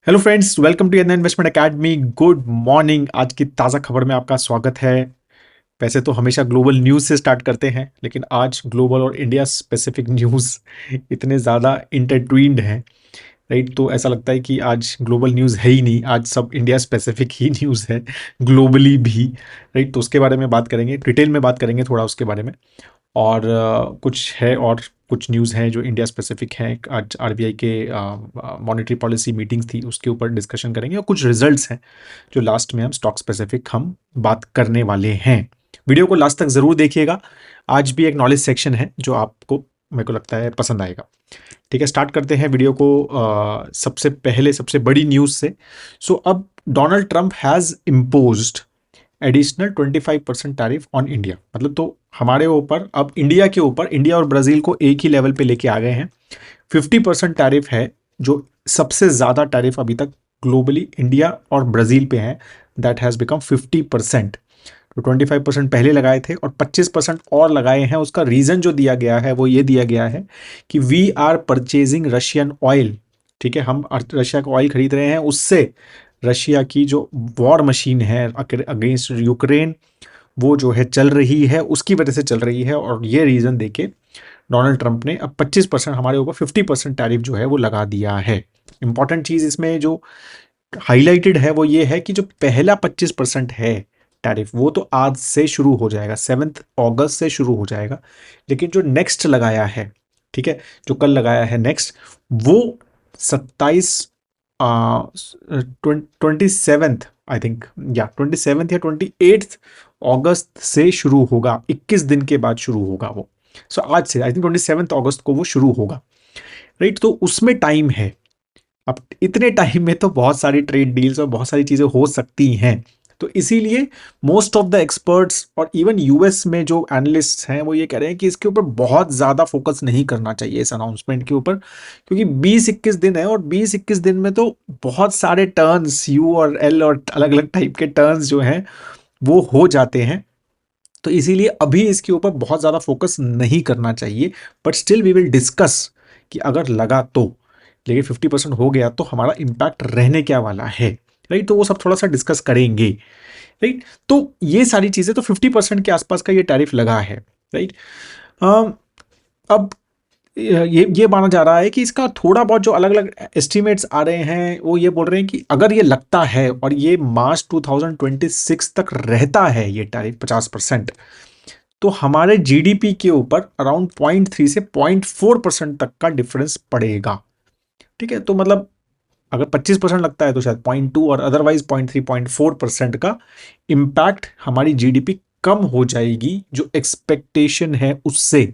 Hello friends, welcome to an investment academy. Good morning. आज की ताज़ा खबर में आपका स्वागत है। वैसे तो हमेशा ग्लोबल न्यूज़ से स्टार्ट करते हैं, लेकिन आज ग्लोबल और इंडिया स्पेसिफिक न्यूज़ इतने ज़्यादा इंटरट्विन्ड हैं, राइट? तो ऐसा लगता है कि आज ग्लोबल न्यूज़ है ही नहीं, आज सब इंडिया स्पेसिफिक ही न्यूज़ है, ग्लोबली भी, राइट? तो उसके बारे में बात करेंगे, डिटेल में बात करेंगे थोड़ा उसके बारे में। और कुछ है और कुछ न्यूज़ हैं जो इंडिया स्पेसिफिक हैं। आज आरबीआई के मॉनेटरी पॉलिसी मीटिंग्स थी, उसके ऊपर डिस्कशन करेंगे, और कुछ रिजल्ट्स हैं जो लास्ट में हम स्टॉक स्पेसिफिक हम बात करने वाले हैं। वीडियो को लास्ट तक ज़रूर देखिएगा। आज भी एक नॉलेज सेक्शन है जो आपको, मेरे को लगता है, पसंद आएगा। ठीक है, स्टार्ट करते हैं वीडियो को। सबसे पहले सबसे बड़ी न्यूज़ से। सो अब Donald Trump has imposed additional 25% tariff on India. मतलब तो हमारे ऊपर, अब इंडिया के ऊपर, इंडिया और ब्राज़ील को एक ही लेवल पे लेके आ गए हैं। 50% टैरिफ है, जो सबसे ज़्यादा टैरिफ अभी तक ग्लोबली इंडिया और ब्राज़ील पे है। That has become 50%। तो 25% पहले लगाए थे और 25% और लगाए हैं। उसका रीज़न जो दिया गया है वो ये दिया गया है कि we are purchasing Russian oil. ठीक है, हम रशिया का ऑयल खरीद रहे हैं, उससे रशिया की जो वॉर मशीन है अगेंस्ट यूक्रेन, वो जो है चल रही है, उसकी वजह से चल रही है। और ये रीज़न देके डोनाल्ड ट्रंप ने अब 25%, हमारे ऊपर 50% टैरिफ जो है वो लगा दिया है। इंपॉर्टेंट चीज़ इसमें जो हाईलाइटेड है वो ये है कि जो पहला 25% है टैरिफ, वो तो आज से शुरू हो जाएगा, 7 अगस्त से शुरू हो जाएगा। लेकिन जो नेक्स्ट लगाया है, ठीक है, जो कल लगाया है नेक्स्ट, वो 27 27 आई थिंक, या 27 या 28 अगस्त से शुरू होगा। 21 दिन के बाद शुरू होगा वो। सो आज से आई थिंक 27 अगस्त को वो शुरू होगा, राइट? तो उसमें टाइम है। अब इतने टाइम में तो बहुत सारी ट्रेड डील्स और बहुत सारी चीज़ें हो सकती हैं। तो इसीलिए मोस्ट ऑफ द एक्सपर्ट्स और इवन यूएस में जो एनालिस्ट्स हैं वो ये कह रहे हैं कि इसके ऊपर बहुत ज़्यादा फोकस नहीं करना चाहिए, इस अनाउंसमेंट के ऊपर, क्योंकि 20-21 दिन है, और 20-21 दिन में तो बहुत सारे टर्न्स, यू और एल और अलग अलग टाइप के टर्न्स जो हैं वो हो जाते हैं। तो इसीलिए अभी इसके ऊपर बहुत ज़्यादा फोकस नहीं करना चाहिए। But still we will discuss कि अगर लगा तो, लेकिन 50% हो गया तो हमारा इम्पैक्ट रहने क्या वाला है, राइट? तो वो सब थोड़ा सा डिस्कस करेंगे, राइट? तो ये सारी चीज़ें, तो 50% के आसपास का ये टैरिफ लगा है, राइट? अब ये माना जा रहा है कि इसका थोड़ा बहुत जो अलग अलग एस्टिमेट्स आ रहे हैं वो ये बोल रहे हैं कि अगर ये लगता है और ये मार्च 2026 तक रहता है ये टैरिफ 50%, तो हमारे जीडीपी के ऊपर अराउंड 0.3 से 0.4% तक का डिफरेंस पड़ेगा। ठीक है, तो मतलब अगर 25% लगता है तो शायद 0.2, और अदरवाइज 0.3 0.4% का इम्पैक्ट हमारी जीडीपी कम हो जाएगी जो एक्सपेक्टेशन है उससे,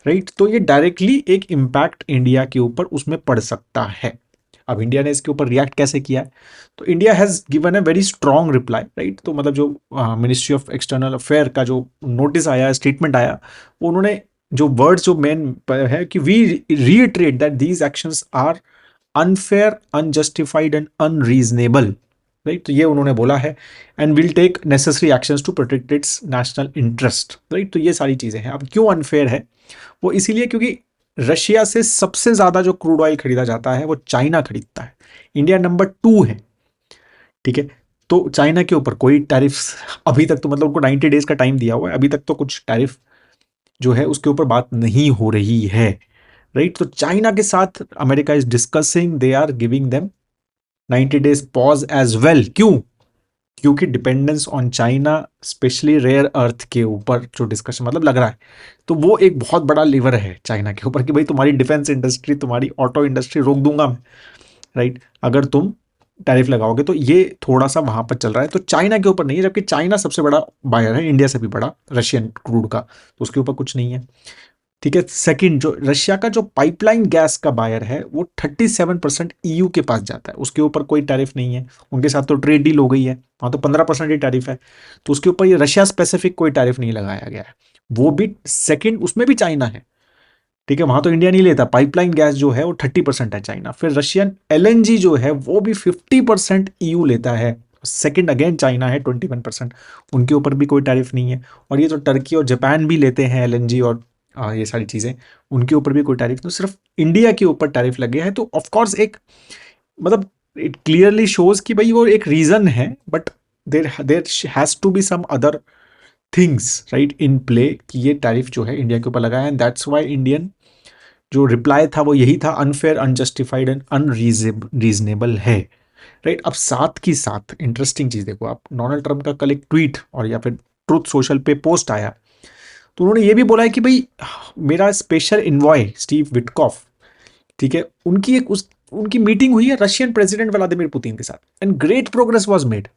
राइट? तो ये डायरेक्टली एक इम्पैक्ट इंडिया के ऊपर उसमें पड़ सकता है। अब इंडिया ने इसके ऊपर रिएक्ट कैसे किया है? तो India has given a very strong reply, right? तो मतलब जो मिनिस्ट्री ऑफ एक्सटर्नल अफेयर का जो नोटिस आया, स्टेटमेंट आया, वो उन्होंने जो वर्ड्स जो मेन है कि we reiterate that these actions are unfair, unjustified and unreasonable, right? तो ये उन्होंने बोला है। And will take necessary actions to protect its national interest, right? तो ये सारी चीज़ें हैं। अब क्यों अनफेयर है? वो इसीलिए क्योंकि रशिया से सबसे ज़्यादा जो क्रूड ऑयल खरीदा जाता है वो चाइना खरीदता है। इंडिया नंबर 2 है, ठीक है? तो चाइना के ऊपर कोई टैरिफ्स अभी तक, तो मतलब उनको 90 डेज का टाइम दिया हुआ है, अभी तक तो कुछ टैरिफ जो है उसके ऊपर बात नहीं हो रही है, राइट? तो चाइना के साथ America is discussing, they are giving them 90 days pause as well. क्यों? क्योंकि dependence on China, specially rare earth के ऊपर जो डिस्कशन मतलब लग रहा है, तो वो एक बहुत बड़ा लीवर है चाइना के ऊपर कि भाई तुम्हारी डिफेंस इंडस्ट्री, तुम्हारी ऑटो इंडस्ट्री रोक दूंगा मैं, राइट? अगर तुम टैरिफ लगाओगे। तो ये थोड़ा सा वहां पर चल रहा है। तो चाइना के ऊपर नहीं है, जबकि चाइना सबसे बड़ा बायर है, इंडिया से भी बड़ा, रशियन क्रूड का, तो उसके ऊपर कुछ नहीं है। ठीक है, सेकंड, जो रशिया का जो पाइपलाइन गैस का बायर है वो 37% ईयू के पास जाता है, उसके ऊपर कोई टैरिफ नहीं है। उनके साथ तो ट्रेड डील हो गई है, वहां तो 15% ही टैरिफ है, तो उसके ऊपर ये रशिया स्पेसिफिक कोई टैरिफ नहीं लगाया गया है। वो भी सेकंड, उसमें भी चाइना है, ठीक है? वहां तो इंडिया नहीं लेता। पाइपलाइन गैस जो है वो 30% है चाइना। फिर रशियन एलएनजी जो है वो भी 50% ईयू लेता है। सेकंड अगेन चाइना है 21%, उनके ऊपर भी कोई टैरिफ नहीं है। और ये तो टर्की और जापान भी लेते हैं एलएनजी, और ये सारी चीज़ें, उनके ऊपर भी कोई टैरिफ, तो सिर्फ इंडिया के ऊपर टैरिफ लगे हैं। तो ऑफकोर्स एक, मतलब इट क्लियरली शोज कि भाई वो एक रीजन है, but there there has to be some other things right in play कि ये टैरिफ जो है इंडिया के ऊपर लगाया, एंड दैट्स वाई इंडियन जो रिप्लाई था वो यही था, अनफेयर, अनजस्टिफाइड एंड अनरीजनेबल है। राइट, अब साथ की साथ इंटरेस्टिंग चीज देखो आप, डोनाल्ड ट्रंप का कल एक ट्वीट और या फिर ट्रुथ सोशल पे पोस्ट आया, तो उन्होंने ये भी बोला है कि भाई मेरा स्पेशल इन्वॉय स्टीव विटकॉफ, ठीक है, उनकी मीटिंग हुई है रशियन प्रेसिडेंट व्लादिमीर पुतिन के साथ, and great progress was made,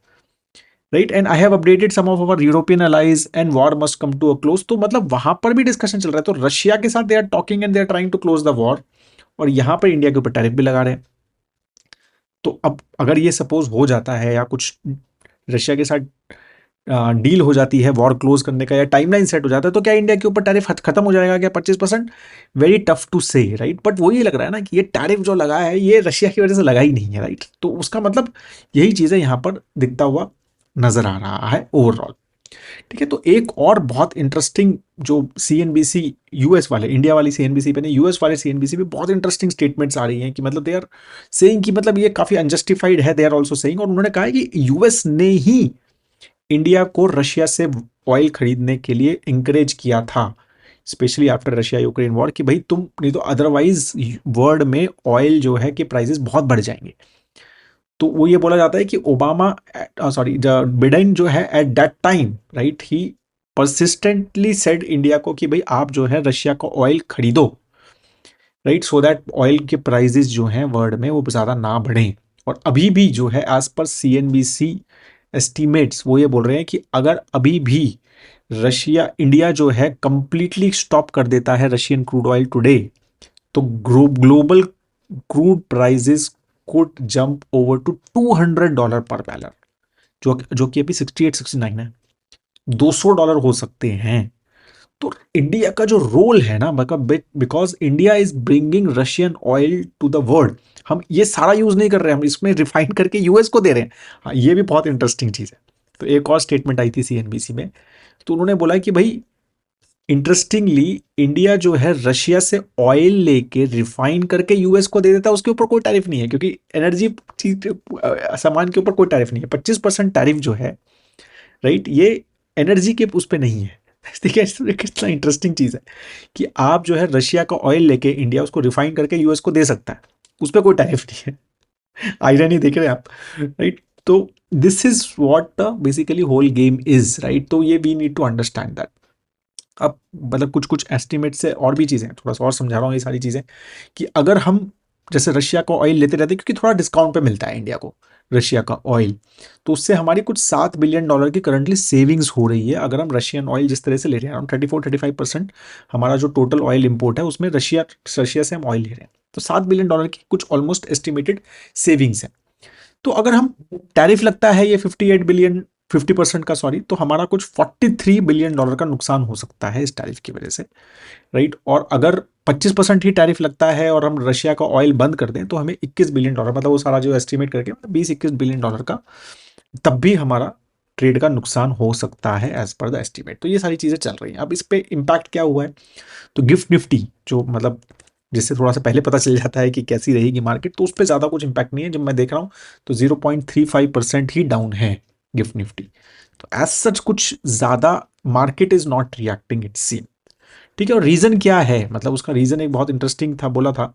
right, and I have updated some of our European allies and war must come to a close. तो मतलब वहां पर भी डिस्कशन चल रहा है, तो रशिया के साथ they are talking and they are trying to close the war, और यहां पर इंडिया के ऊपर टैरिफ भी लगा रहे हैं। तो अब अगर ये सपोज हो जाता है या कुछ रशिया के साथ डील हो जाती है वॉर क्लोज करने का, या टाइमलाइन सेट हो जाता है, तो क्या इंडिया के ऊपर टैरिफ खत्म हो जाएगा क्या 25%? वेरी टफ टू से, राइट, बट वो ये लग रहा है ना कि ये टैरिफ जो लगा है ये रशिया की वजह से लगा ही नहीं है, राइट, तो उसका मतलब यही चीज़ें यहाँ पर दिखता हुआ नजर आ रहा है ओवरऑल। ठीक है, तो एक और बहुत इंटरेस्टिंग जो सीएनबीसी यूएस वाले, इंडिया वाली सीएनबीसी पे नहीं, यूएस वाले सीएनबीसी पे बहुत इंटरेस्टिंग स्टेटमेंट्स आ रही हैं कि मतलब दे आर सेइंग कि मतलब ये काफी अनजस्टिफाइड है, दे आर आल्सो सेइंग, और उन्होंने कहा है कि यूएस ने ही इंडिया को रशिया से ऑयल खरीदने के लिए इंकरेज किया था, specially after Russia Ukraine war, कि भाई तुम नहीं तो अदरवाइज वर्ल्ड में ऑयल जो है कि प्राइसेस बहुत बढ़ जाएंगे। तो वो ये बोला जाता है कि ओबामा, सॉरी, बिडेन जो है at that time, right, he persistently said India को कि भाई आप जो है रशिया का ऑयल खरीदो, राइट, सो दैट ऑयल के प्राइसेस जो हैं वर्ल्ड में वो ज़्यादा ना बढ़ें। और अभी भी जो है एज पर सीएनबीसी एस्टीमेट्स वो ये बोल रहे हैं कि अगर अभी भी रशिया, इंडिया जो है कंप्लीटली स्टॉप कर देता है रशियन क्रूड ऑयल टुडे, तो global crude prices could jump over to $200 per barrel, जो कि अभी 68-69 है, $200 हो सकते हैं। तो इंडिया का जो रोल है ना, मतलब because India is bringing Russian oil to the world, हम ये सारा यूज नहीं कर रहे हैं, हम इसमें रिफाइन करके यूएस को दे रहे हैं। हाँ, ये भी बहुत इंटरेस्टिंग चीज है। तो एक और स्टेटमेंट आई थी सीएनबीसी में, तो उन्होंने बोला कि भाई इंटरेस्टिंगली इंडिया जो है रशिया से ऑयल लेके रिफाइन करके यूएस को दे देता है, उसके ऊपर कोई टैरिफ नहीं है, क्योंकि एनर्जी सामान के ऊपर कोई टैरिफ नहीं है। 25% टैरिफ जो है, राइट, ये एनर्जी के उस पर नहीं है। ठीक है, कितना इंटरेस्टिंग चीज है कि आप जो है रशिया का ऑयल लेके इंडिया उसको रिफाइन करके यूएस को दे सकता है, उस पर कोई टैरिफ नहीं है। आयरनी देख रहे हैं आप, राइट, तो this is what basically whole game is, right, तो ये we need to understand that. अब मतलब कुछ कुछ एस्टिमेट से और भी चीज़ें, थोड़ा सा और समझा रहा हूँ ये सारी चीज़ें, कि अगर हम जैसे रशिया का ऑयल लेते रहते हैं, क्योंकि थोड़ा डिस्काउंट पे मिलता है इंडिया को रशिया का ऑयल, तो उससे हमारी कुछ $7 बिलियन की करंटली सेविंग्स हो रही है, अगर हम रशियन ऑयल जिस तरह से ले रहे हैं, अराउंड 34-35% हमारा जो टोटल ऑयल इंपोर्ट है उसमें रशिया से हम ऑयल ले रहे हैं, तो $7 बिलियन की कुछ ऑलमोस्ट एस्टिमेटेड सेविंग्स है। तो अगर हम टैरिफ लगता है ये 50% का, सॉरी, तो हमारा कुछ $43 बिलियन का नुकसान हो सकता है इस टैरिफ की वजह से, राइट, और अगर 25% ही टैरिफ लगता है और हम रशिया का ऑयल बंद कर दें तो हमें $21 बिलियन, मतलब वो सारा जो एस्टिमेट करके मतलब $20-21 बिलियन का तब भी हमारा ट्रेड का नुकसान हो सकता है एज पर द एस्टिमेट। तो ये सारी चीज़ें चल रही हैं। अब इस पे इम्पैक्ट क्या हुआ है, तो गिफ्ट निफ्टी जो मतलब जिससे थोड़ा सा पहले पता चल जाता है कि कैसी रहेगी मार्केट, तो उस पर ज़्यादा कुछ इम्पैक्ट नहीं है। जब मैं देख रहा हूँ तो 0.35% ही डाउन है गिफ्ट निफ्टी, तो एज सच कुछ ज़्यादा market is not reacting it seem. ठीक है, और रीज़न क्या है, मतलब उसका रीज़न एक बहुत इंटरेस्टिंग था, बोला था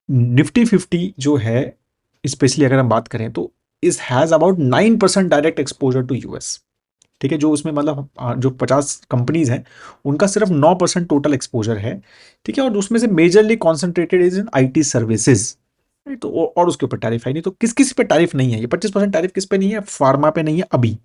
निफ्टी 50 जो है, स्पेशली अगर हम बात करें तो इस has about 9% direct exposure to US. ठीक है, जो उसमें मतलब जो 50 कंपनीज हैं उनका सिर्फ 9% टोटल एक्सपोजर है। ठीक है, और उसमें से majorly concentrated is in IT services, तो और उसके ऊपर टैरिफ है नहीं, तो किस किस पे टैरिफ नहीं है, ये 25% टैरिफ किस पे नहीं है, फार्मा पे नहीं है अभी,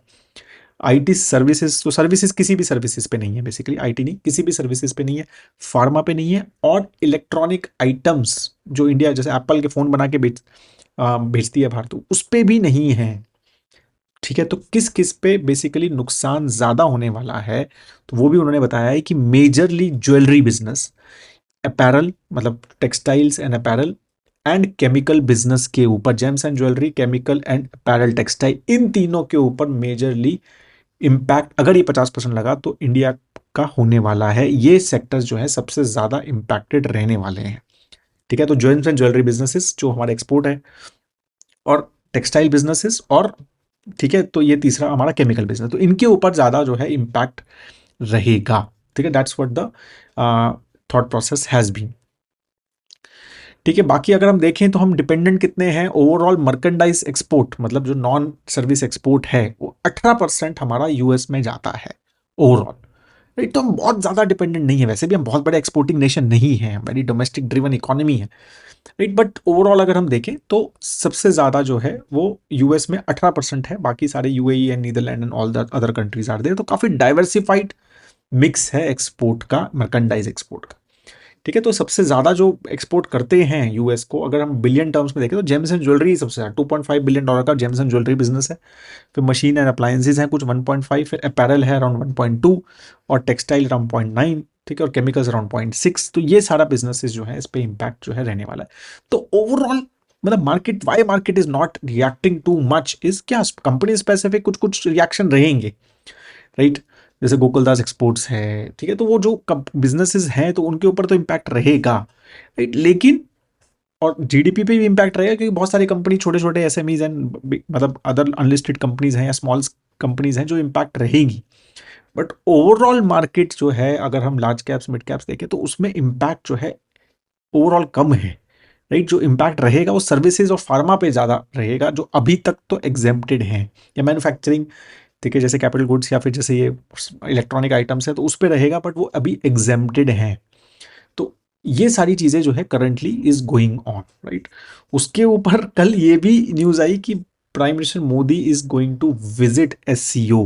आईटी सर्विसेज, तो सर्विसेज किसी भी सर्विसेज पे नहीं है, बेसिकली आईटी नहीं, किसी भी सर्विसेज पे नहीं है, फार्मा पे नहीं है, और इलेक्ट्रॉनिक आइटम्स जो इंडिया जैसे एप्पल के फोन बना के भेजती है बाहर, तो उस पे भी नहीं है। ठीक है, तो किस किस पे बेसिकली नुकसान ज्यादा होने वाला है, तो वो भी उन्होंने बताया है कि मेजरली ज्वेलरी बिजनेस, अपैरल मतलब textiles and apparel, and chemical business के ऊपर, gems and jewellery, chemical and apparel, textile, इन तीनों के ऊपर मेजरली इम्पैक्ट, अगर ये 50% लगा तो इंडिया का होने वाला है। ये सेक्टर्स जो है सबसे ज्यादा इम्पैक्टेड रहने वाले हैं। ठीक है, तो जेम्स एंड ज्वेलरी बिजनेसेस जो हमारा एक्सपोर्ट है, और टेक्सटाइल बिजनेसेस, और ठीक है, तो ये तीसरा हमारा केमिकल बिजनेस, तो इनके ऊपर ज़्यादा जो है इम्पैक्ट रहेगा। ठीक है, that's what the thought process has been. ठीक है, बाकी अगर हम देखें तो हम डिपेंडेंट कितने हैं ओवरऑल मर्केंडाइज एक्सपोर्ट, मतलब जो नॉन सर्विस एक्सपोर्ट है वो 18% हमारा यूएस में जाता है ओवरऑल। राइट, तो हम बहुत ज़्यादा डिपेंडेंट नहीं है, वैसे भी हम बहुत बड़े एक्सपोर्टिंग नेशन नहीं है, वेरी डोमेस्टिक ड्रिवन इकोनॉमी है। राइट, बट ओवरऑल अगर हम देखें तो सबसे ज़्यादा जो है वो यूएस में 18% है, बाकी सारे UAE and Netherlands and all the other countries are there. तो काफ़ी डाइवर्सिफाइड मिक्स है एक्सपोर्ट का, मर्केंडाइज एक्सपोर्ट का। ठीक है, तो सबसे ज़्यादा जो एक्सपोर्ट करते हैं यूएस को, अगर हम बिलियन टर्म्स में देखें तो जेम्स एंड ज्वेलरी सबसे ज़्यादा, $2.5 बिलियन का जेम्स एंड ज्वेलरी बिजनेस है। फिर मशीन एंड अप्लायंसेज हैं कुछ 1.5, फिर अपैरल है अराउंड 1.2, और टेक्सटाइल अराउंड 0.9, ठीक है, और केमिकल्स अराउंड 0.6। तो ये सारा बिजनेसेस जो है इस पे इम्पैक्ट जो है रहने वाला है। तो ओवरऑल मतलब market, why market is not reacting too much, is क्या कंपनी स्पेसिफिक कुछ कुछ रिएक्शन रहेंगे। राइट, जैसे गोकुलदास एक्सपोर्ट्स है, ठीक है, तो वो जो बिजनेसेस हैं तो उनके ऊपर तो इम्पैक्ट रहेगा। राइट, लेकिन और जीडीपी पे भी इम्पैक्ट रहेगा, क्योंकि बहुत सारी कंपनी छोटे छोटे एसएमईज एंड मतलब अदर अनलिस्टेड कंपनीज हैं या स्मॉल कंपनीज हैं जो इम्पैक्ट रहेंगी। बट ओवरऑल मार्केट जो है, अगर हम लार्ज कैप्स मिड कैप्स देखें तो उसमें इम्पैक्ट जो है ओवरऑल कम है। राइट, जो इम्पैक्ट रहेगा वो सर्विसेज और फार्मा पे ज़्यादा रहेगा, जो अभी तक तो एग्जेम्प्टेड हैं, या मैन्युफैक्चरिंग, ठीक है, जैसे कैपिटल गुड्स या फिर जैसे ये इलेक्ट्रॉनिक आइटम्स है तो उस पर रहेगा, बट वो अभी एग्जेम्प्टेड हैं। तो ये सारी चीज़ें जो है currently is going on. Right, उसके ऊपर कल ये भी न्यूज़ आई कि prime minister Modi is going to visit SCO.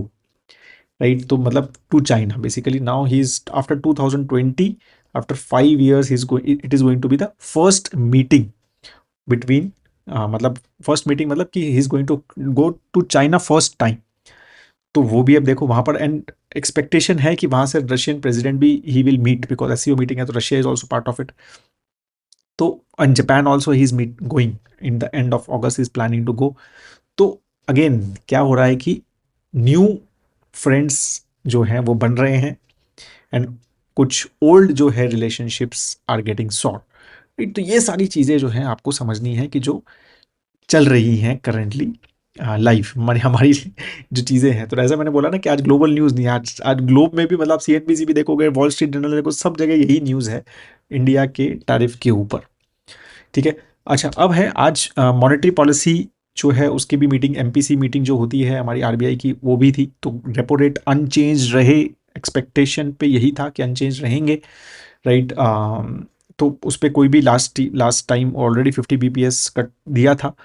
Right, तो मतलब to China basically, now he is after 2020, after 5 years he is it is going to be the first meeting between, मतलब फर्स्ट मीटिंग मतलब कि he is going to go to China first time. तो वो भी अब देखो वहां पर, एंड एक्सपेक्टेशन है कि वहां से रशियन प्रेसिडेंट भी he will meet, because SCO meeting है तो Russia is also part of it. तो and Japan also he is meet going in the end of August, is planning to go. तो again क्या हो रहा है कि न्यू फ्रेंड्स जो हैं वो बन रहे हैं, एंड कुछ ओल्ड जो है रिलेशनशिप्स आर गेटिंग सॉर्ट। तो ये सारी चीज़ें जो हैं आपको समझनी है कि जो चल रही हैं करेंटली लाइफ हमारी हमारी जो चीज़ें हैं। तो ऐसा मैंने बोला ना कि आज ग्लोबल न्यूज़ नहीं है, आज आज ग्लोब में भी मतलब सीएनबीसी भी देखोगे, वॉल स्ट्रीट जर्नल देखो, सब जगह यही न्यूज़ है इंडिया के टैरिफ के ऊपर। ठीक है, अच्छा अब है आज मॉनेटरी पॉलिसी जो है उसकी भी मीटिंग, एमपीसी मीटिंग जो होती है हमारी आरबीआई की, वो भी थी। तो रेपो रेट अनचेंज रहे, एक्सपेक्टेशन पे यही था कि अनचेंज रहेंगे। राइट, तो उस पर कोई भी last time already 50 BPS cut दिया था।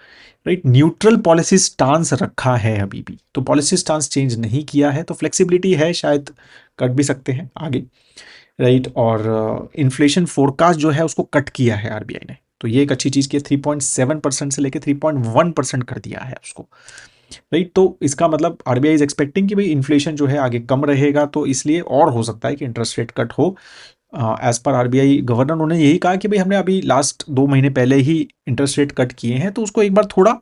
राइट, न्यूट्रल पॉलिसी स्टांस रखा है अभी भी, तो पॉलिसी स्टांस चेंज नहीं किया है, तो फ्लेक्सिबिलिटी है, शायद कट भी सकते हैं आगे। राइट, और इन्फ्लेशन फोरकास्ट जो है उसको कट किया है आरबीआई ने, तो ये एक अच्छी चीज़ की है, 3.7% से लेकर 3.1% कर दिया है उसको। राइट, तो इसका मतलब आरबीआई इज एक्सपेक्टिंग कि भाई इन्फ्लेशन जो है आगे कम रहेगा, तो इसलिए और हो सकता है कि इंटरेस्ट रेट कट हो। एज पर आरबीआई गवर्नर उन्होंने यही कहा कि भाई हमने अभी लास्ट 2 महीने पहले ही इंटरेस्ट रेट कट किए हैं, तो उसको एक बार थोड़ा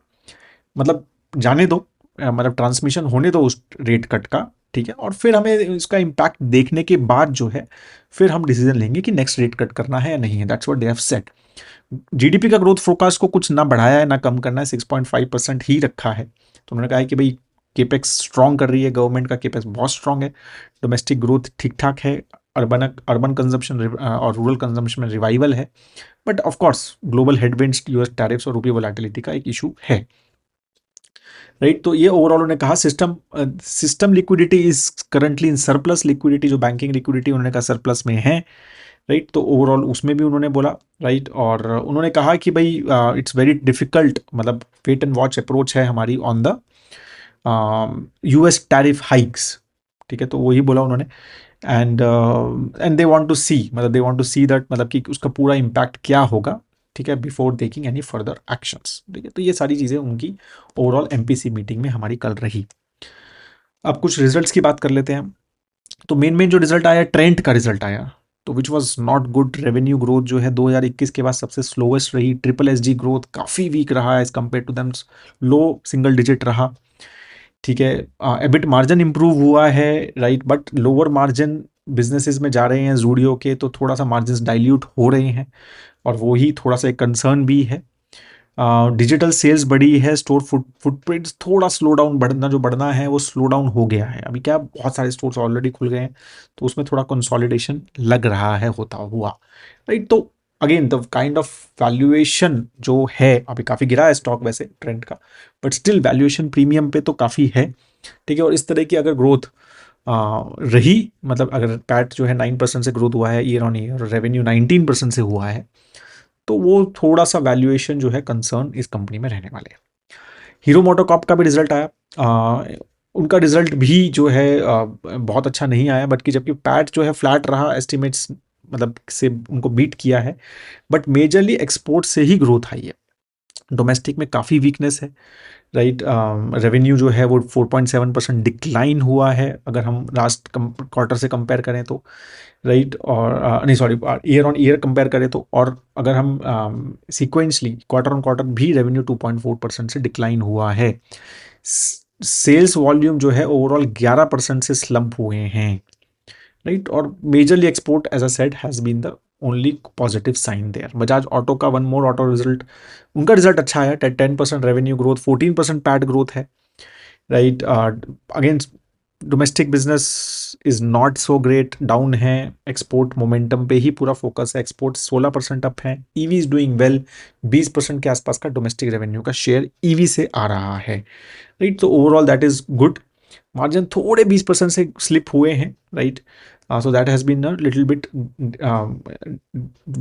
मतलब जाने दो, मतलब ट्रांसमिशन होने दो उस रेट कट का। ठीक है, और फिर हमें इसका इम्पैक्ट देखने के बाद जो है फिर हम डिसीजन लेंगे कि नेक्स्ट रेट कट करना है या नहीं है। That's what they have said. GDP का ग्रोथ फोरकास्ट को कुछ ना बढ़ाया है ना कम करना है, 6.5% ही रखा है। तो उन्होंने कहा है कि भाई केपेक्स स्ट्रॉन्ग कर रही है गवर्नमेंट का, केपेक्स बहुत स्ट्रॉन्ग है, डोमेस्टिक ग्रोथ ठीक ठाक है, अर्बन अर्बन कंजम्पशन और रूरल कंजम्पशन में रिवाइवल है। But of course global headwinds, US tariffs और रूपी वोलेटिलिटी का एक इशू है। राइट, तो ये ओवरऑल उन्होंने कहा system liquidity is currently in surplus, liquidity जो बैंकिंग लिक्विडिटी उन्होंने कहा सरप्लस में है। राइट, तो ओवरऑल उसमें भी उन्होंने बोला। राइट, और उन्होंने कहा कि भाई इट्स वेरी डिफिकल्ट, मतलब वेट एंड वॉच अप्रोच है हमारी on the US tariff hikes. ठीक है, तो वही बोला उन्होंने, and they want to see, मतलब they want to see that, मतलब कि उसका पूरा इम्पैक्ट क्या होगा। ठीक है, before taking any further actions. ठीक है, तो ये सारी चीज़ें उनकी ओवरऑल एमपीसी मीटिंग में हमारी कल रही। अब कुछ रिजल्ट्स की बात कर लेते हैं। तो मेन जो रिजल्ट आया, ट्रेंड का रिजल्ट आया, तो which was not good. Revenue growth जो है 2021 के बाद सबसे स्लोएस्ट रही। ट्रिपल एस जी ग्रोथ काफ़ी वीक रहा as compare to them, low single digit रहा। ठीक है, एबिट मार्जिन इंप्रूव हुआ है। Right, but lower margin businesses में जा रहे हैं जूडियो के, तो थोड़ा सा मार्जिन डाइल्यूट हो रहे हैं, और वो ही थोड़ा सा एक कंसर्न भी है। डिजिटल सेल्स बढ़ी है, स्टोर फुटप्रिंट थोड़ा स्लो डाउन, बढ़ना जो बढ़ना है वो स्लो डाउन हो गया है। अभी क्या बहुत सारे स्टोर्स ऑलरेडी खुल गए हैं, तो उसमें थोड़ा कंसोलिडेशन लग रहा है होता हुआ, राइट। तो again the kind of valuation जो है, अभी काफ़ी गिरा है स्टॉक वैसे ट्रेंड का, बट स्टिल वैल्यूएशन प्रीमियम पे तो काफ़ी है, ठीक है। और इस तरह की अगर ग्रोथ रही, मतलब अगर पैट जो है 9% से ग्रोथ हुआ है ईयर ऑन ईयर, और रेवेन्यू 19% से हुआ है, तो वो थोड़ा सा वैल्यूएशन जो है कंसर्न इस कंपनी में रहने वाले हैं। हीरो मोटोकॉर्प का भी रिजल्ट आया, उनका रिजल्ट भी जो है बहुत अच्छा नहीं आया, बट कि जबकि पैट जो है फ्लैट रहा एस्टिमेट्स, मतलब से उनको बीट किया है, बट मेजरली एक्सपोर्ट से ही ग्रोथ आई है। डोमेस्टिक में काफ़ी वीकनेस है, राइट। रेवेन्यू जो है वो 4.7% डिक्लाइन हुआ है अगर हम लास्ट क्वार्टर से कंपेयर करें तो, राइट। और नहीं sorry, year on year compare करें तो, और अगर हम सीक्वेंसली क्वार्टर ऑन क्वार्टर भी रेवेन्यू 2.4% से डिक्लाइन हुआ है। सेल्स वॉल्यूम जो है ओवरऑल 11% से स्लम्प हुए हैं, राइट। और majorly export as a said has been the only positive sign there. Bajaj auto का वन मोर ऑटो रिजल्ट, उनका रिजल्ट अच्छा है, 10% रेवेन्यू ग्रोथ, 14% पैट ग्रोथ है, right. Again domestic business is not so great, down है। Export momentum पे ही पूरा फोकस है, एक्सपोर्ट 16% अप है। ईवी इज डूइंग वेल, 20% के आसपास का डोमेस्टिक रेवेन्यू का शेयर ईवी से आ रहा है, राइट। तो overall that is good. Margin थोड़े 20% से स्लिप हुए हैं, right. So that has been a little bit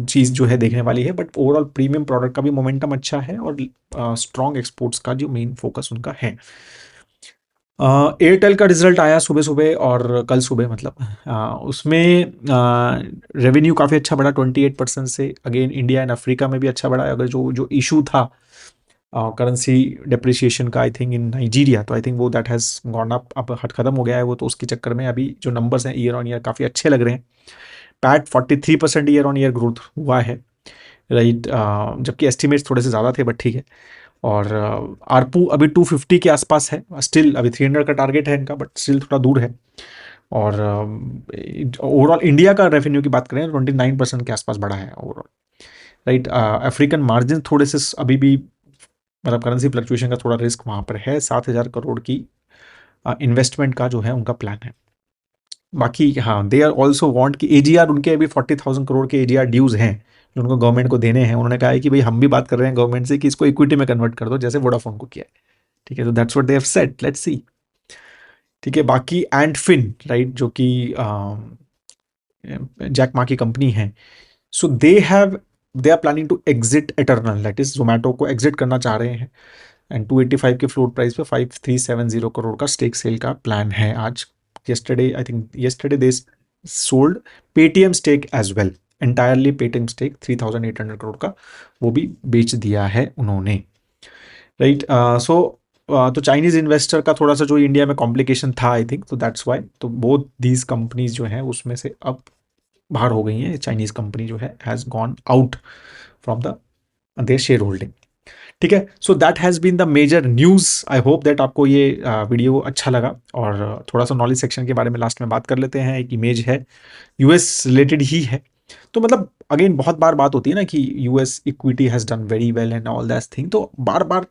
चीज़ जो है देखने वाली है, बट ओवरऑल प्रीमियम प्रोडक्ट का भी मोमेंटम अच्छा है, और स्ट्रॉन्ग एक्सपोर्ट्स का जो मेन फोकस उनका है। एयरटेल का रिजल्ट आया सुबह सुबह, और कल सुबह मतलब, उसमें रेवेन्यू काफ़ी अच्छा बढ़ा 28% से। अगेन इंडिया एंड अफ्रीका में भी अच्छा बढ़ा, अगर जो जो इशू था करेंसी डिप्रिसिएशन का, आई थिंक इन नाइजीरिया, तो आई थिंक वो दैट हैज़ गॉन अप, अब हट खत्म हो गया है वो, तो उसके चक्कर में अभी जो नंबर्स हैं ईयर ऑन ईयर काफ़ी अच्छे लग रहे हैं। PAT 43% year on year growth हुआ है, राइट। जबकि एस्टिमेट्स थोड़े से ज़्यादा थे, बट ठीक है। और आरपू अभी 250 के आसपास है, स्टिल अभी 300 का टारगेट है इनका, बट स्टिल थोड़ा दूर है। और ओवरऑल इंडिया का रेवेन्यू की बात करें, 29% के आसपास बढ़ा है ओवरऑल, राइट। अफ्रीकन मार्जिन थोड़े से अभी भी, मतलब करेंसी फ्लक्चुएशन का थोड़ा रिस्क वहाँ पर है। 7,000 करोड़ की इन्वेस्टमेंट का जो है उनका प्लान है। बाकी हाँ, दे आर ऑल्सो वांट कि एजीआर, उनके अभी 40,000 करोड़ के एजीआर ड्यूज हैं जो उनको गवर्नमेंट को देने हैं। उन्होंने कहा है कि भाई हम भी बात कर रहे हैं गवर्नमेंट से कि इसको इक्विटी में कन्वर्ट कर दो, जैसे वोडाफोन को किया है, ठीक है। तो that's what they have said, let's see, ठीक है। बाकी एंटफिन, राइट, जो कि जैक मा की कंपनी है, so they are planning to exit Eternal, that is Zomato को एग्जिट करना चाह रहे हैं, एंड 285 के फ्लोट प्राइस पे 5370 करोड़ का स्टेक सेल का प्लान है आज। yesterday I think yesterday they sold Paytm stake as well, entirely Paytm stake 3800 crore का वो भी बेच दिया है उन्होंने, राइट। सो तो चाइनीज इन्वेस्टर का थोड़ा सा जो इंडिया में कॉम्प्लिकेशन था आई थिंक, तो दैट्स वाई, तो बोथ दीज कंपनीज जो है उसमें से अब बाहर हो गई हैं। चाइनीज कंपनी जो है has gone out from the their शेयर होल्डिंग, ठीक है। So that has been the major news. I hope that आपको ये वीडियो अच्छा लगा, और थोड़ा सा नॉलेज सेक्शन के बारे में लास्ट में बात कर लेते हैं। एक इमेज है, यूएस रिलेटेड ही है, तो मतलब अगेन बहुत बार बात होती है ना कि US equity has done very well and all that thing, तो बार बार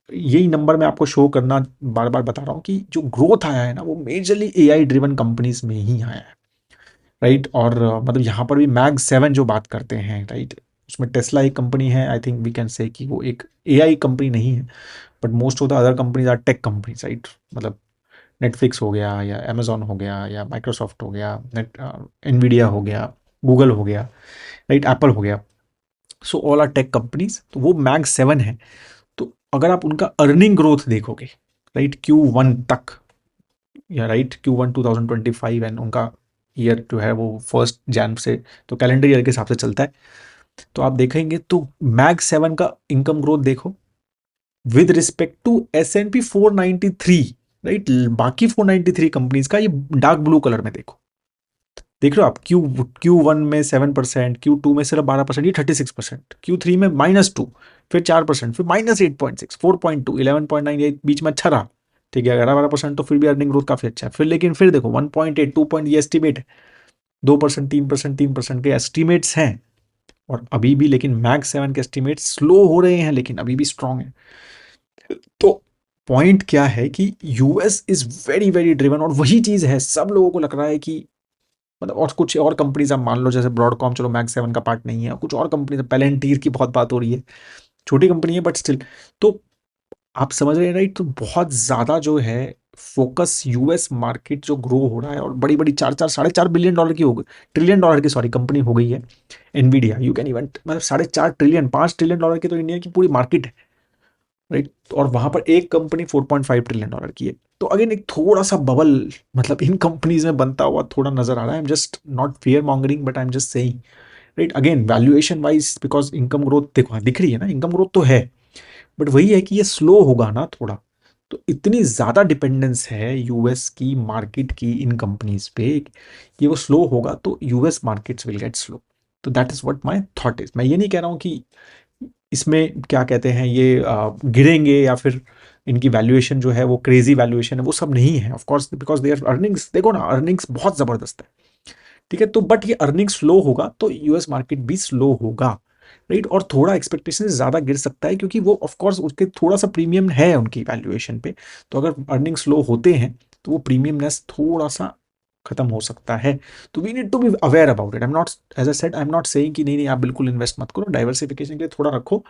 यही नंबर मैं आपको शो करना बार बार बता रहा हूँ कि जो ग्रोथ आया है ना वो मेजरली एआई ड्रिवन कंपनीज में ही आया है, राइट। और मतलब यहाँ पर भी मैग 7 जो बात करते हैं, राइट, उसमें टेस्ला एक कंपनी है। I think we can say कि वो एक एआई कंपनी नहीं है, but most of the other companies are tech companies, right. मतलब नेटफ्लिक्स हो गया, या अमेजोन हो गया, या माइक्रोसॉफ्ट हो गया, एनवीडिया हो गया, गूगल हो गया, राइट, एप्पल हो गया, so all are tech companies. तो वो मैग 7 है। तो अगर आप उनका अर्निंग ग्रोथ देखोगे, राइट, Q1 तक, या राइट Q1 2025, एंड उनका ईयर जो है वो 1 जनवरी से, तो कैलेंडर ईयर के हिसाब से चलता है, तो आप देखेंगे तो मैग 7 का इनकम ग्रोथ देखो with respect to S&P 493, right. बाकी 493 कंपनीज का ये डार्क ब्लू कलर में देखो, देख रहे हो आप, Q1 में 7%, Q2 में सिर्फ 12%, ये 36%, Q3 में -2, फिर 4%, फिर -8.6, 4.2, 11.9, ये बीच में अच्छा रहा, ठीक है। 11-12% तो फिर भी अर्निंग ग्रोथ काफी अच्छा है। फिर लेकिन फिर देखो 1.8, 2 पॉइंट, ये एस्टिमेट है, 2%, 3%, 3% के एस्टिमेट्स हैं, और अभी भी लेकिन मैग 7 के एस्टिमेट स्लो हो रहे हैं लेकिन अभी भी स्ट्रांग है। तो पॉइंट क्या है कि US is very very driven, और वही चीज है सब लोगों को लग रहा है कि मतलब, और कुछ और कंपनीज आप मान लो जैसे ब्रॉडकॉम, चलो मैग 7 का पार्ट नहीं है, कुछ और कंपनीज, पेलेंटीर की बहुत बात हो रही है, छोटी कंपनी है बट स्टिल। तो आप समझ रहे हैं राइट, तो बहुत ज्यादा जो है फोकस यूएस मार्केट जो ग्रो हो रहा है, और बड़ी बड़ी 4-4 $4.5 बिलियन की हो गई, $1 ट्रिलियन की सॉरी कंपनी हो गई है एनवीडिया। यू कैन इवन मतलब 4.5 ट्रिलियन, $5 ट्रिलियन की तो इंडिया की पूरी मार्केट है राइट। और वहां पर एक कंपनी $4.5 ट्रिलियन की है। तो अगेन एक थोड़ा सा बबल मतलब इन कंपनीज में बनता हुआ थोड़ा नजर आ रहा है। I am just not fear mongering but I am just saying right. Again valuation wise because income growth देखो, दिख रही है ना, इनकम ग्रोथ तो है, बट वही है कि ये स्लो होगा ना थोड़ा। तो इतनी ज्यादा डिपेंडेंस है यूएस की मार्केट की इन कंपनीज पे कि वो स्लो होगा तो US markets will get slow. तो that is what my thought is. मैं ये नहीं कह रहा हूं कि इसमें क्या कहते हैं ये गिरेंगे या फिर इनकी वैल्यूएशन जो है वो क्रेजी वैल्यूएशन है, वो सब नहीं है of course, because there earnings देखो ना, अर्निंग्स बहुत जबरदस्त है ठीक है। तो बट ये अर्निंग स्लो होगा तो यूएस मार्केट भी स्लो होगा राइट। और थोड़ा एक्सपेक्टेशन ज्यादा गिर सकता है क्योंकि वो ऑफ कोर्स उसके थोड़ा सा प्रीमियम है उनकी वैल्यूएशन पे। तो अगर अर्निंग स्लो होते हैं तो वो प्रीमियमनेस थोड़ा सा खत्म हो सकता है। तो we need to be aware about it. I am not, as I said, I am not saying कि नहीं नहीं आप बिल्कुल इन्वेस्ट मत करो, डाइवर्सिफिकेशन के लिए थोड़ा रखो,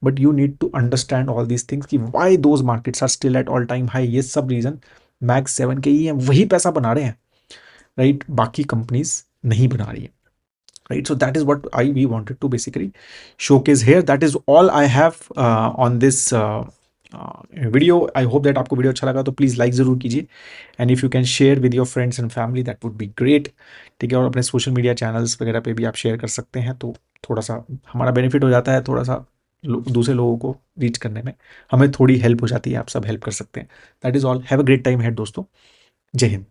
but you need to understand all these things कि why those markets are still at all time high. ये सब रीजन मैग 7 के ही हैं, वही पैसा बना रहे हैं राइट, बाकी कंपनीज नहीं बना रही है right. So that is what we wanted to basically showcase here. That is all I have on this video. I hope that आपको वीडियो अच्छा लगा तो प्लीज़ लाइक ज़रूर कीजिए, and if you can share with your friends and family that would be great. ठीक है, और अपने सोशल मीडिया चैनल्स वगैरह पे भी आप शेयर कर सकते हैं, तो थोड़ा सा हमारा बेनिफिट हो जाता है, थोड़ा सा दूसरे लोगों को रीच करने में हमें थोड़ी हेल्प हो जाती है, आप सब हेल्प कर सकते हैं। That is all. Have a great time head दोस्तों। जय हिंद।